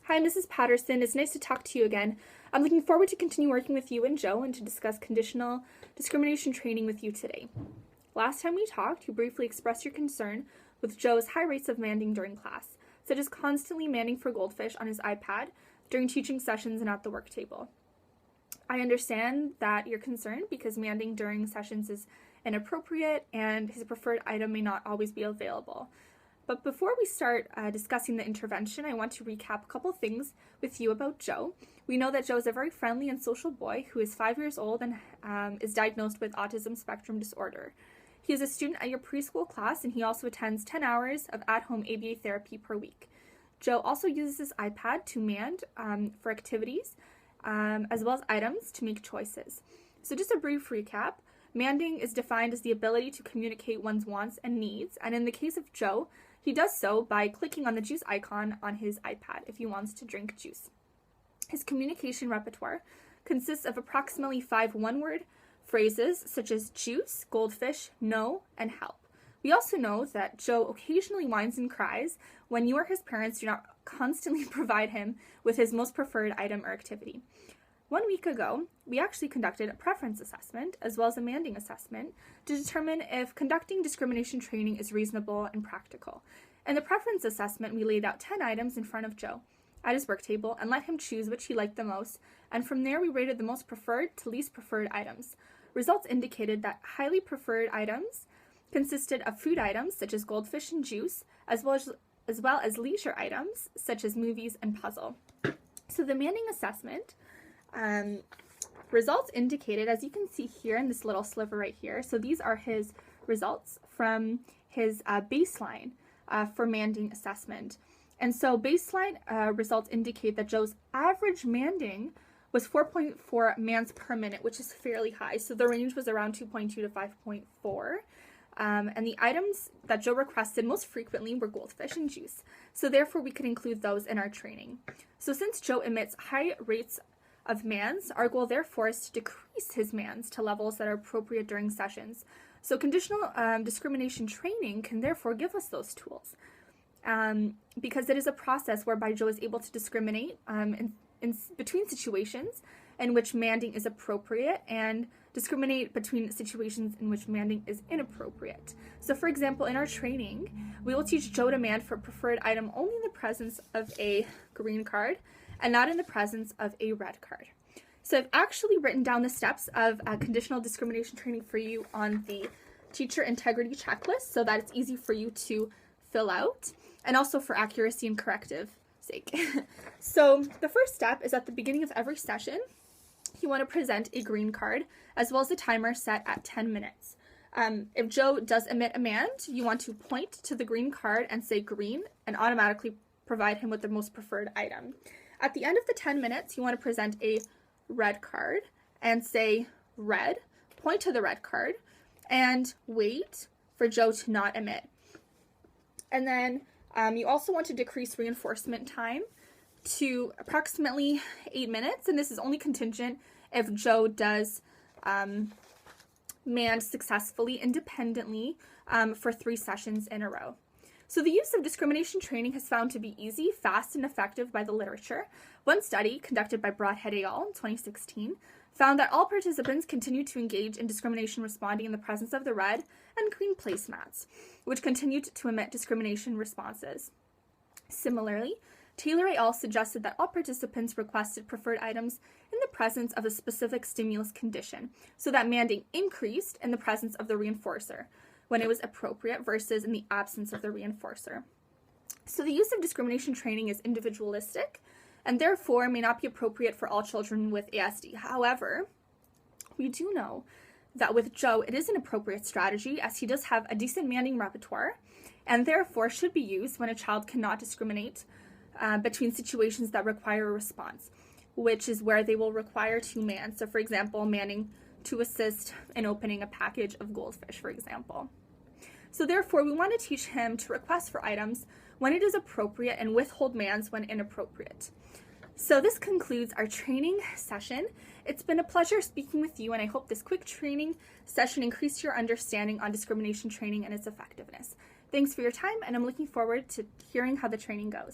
Hi, Mrs. Patterson. It's nice to talk to you again. I'm looking forward to continue working with you and Joe and to discuss conditional discrimination training with you today. Last time we talked, you briefly expressed your concern with Joe's high rates of manding during class, such as constantly manding for goldfish on his iPad during teaching sessions and at the work table. I understand that you're concerned because manding during sessions is inappropriate and his preferred item may not always be available. But before we start discussing the intervention, I want to recap a couple things with you about Joe. We know that Joe is a very friendly and social boy who is 5 years old and is diagnosed with autism spectrum disorder. He is a student at your preschool class, and he also attends 10 hours of at-home ABA therapy per week. Joe also uses his iPad to mand for activities, as well as items to make choices. So just a brief recap. Manding is defined as the ability to communicate one's wants and needs, and in the case of Joe, he does so by clicking on the juice icon on his iPad if he wants to drink juice. His communication repertoire consists of approximately 5 one-word phrases such as juice, goldfish, no, and help. We also know that Joe occasionally whines and cries when you or his parents do not constantly provide him with his most preferred item or activity. 1 week ago, we actually conducted a preference assessment as well as a manding assessment to determine if conducting discrimination training is reasonable and practical. In the preference assessment, we laid out 10 items in front of Joe at his work table and let him choose which he liked the most, and from there we rated the most preferred to least preferred items. Results indicated that highly preferred items consisted of food items such as goldfish and juice, as well as leisure items such as movies and puzzle. So the manding assessment results indicated, as you can see here in this little sliver right here, so these are his results from his baseline for manding assessment. And so baseline results indicate that Joe's average manding was 4.4 mands per minute, which is fairly high. So the range was around 2.2 to 5.4. And the items that Joe requested most frequently were goldfish and juice. So therefore we could include those in our training. So since Joe emits high rates of mands, our goal therefore is to decrease his mands to levels that are appropriate during sessions. So conditional discrimination training can therefore give us those tools because it is a process whereby Joe is able to discriminate in between situations in which manding is appropriate and discriminate between situations in which manding is inappropriate. So for example, in our training, we will teach Joe to mand for a preferred item only in the presence of a green card and not in the presence of a red card. So I've actually written down the steps of conditional discrimination training for you on the teacher integrity checklist so that it's easy for you to fill out and also for accuracy and corrective sake. So the first step is at the beginning of every session, you want to present a green card as well as a timer set at 10 minutes. If Joe does emit a mand, you want to point to the green card and say green and automatically provide him with the most preferred item. At the end of the 10 minutes, you want to present a red card and say red, point to the red card, and wait for Joe to not emit. And then you also want to decrease reinforcement time to approximately 8 minutes, and this is only contingent if Joe does mand successfully independently for 3 sessions in a row. So the use of discrimination training has found to be easy, fast, and effective by the literature. One study conducted by Broadhead et al. In 2016 found that all participants continued to engage in discrimination responding in the presence of the red and green placemats, which continued to emit discrimination responses. Similarly, Taylor et al. Suggested that all participants requested preferred items in the presence of a specific stimulus condition, so that manding increased in the presence of the reinforcer when it was appropriate versus in the absence of the reinforcer. So the use of discrimination training is individualistic and therefore may not be appropriate for all children with ASD. However, we do know that with Joe, it is an appropriate strategy as he does have a decent manding repertoire and therefore should be used when a child cannot discriminate between situations that require a response, which is where they will require to mand. So for example, manding to assist in opening a package of goldfish, for example. So therefore, we want to teach him to request for items when it is appropriate and withhold mands when inappropriate. So this concludes our training session. It's been a pleasure speaking with you, and I hope this quick training session increased your understanding on discrimination training and its effectiveness. Thanks for your time, and I'm looking forward to hearing how the training goes.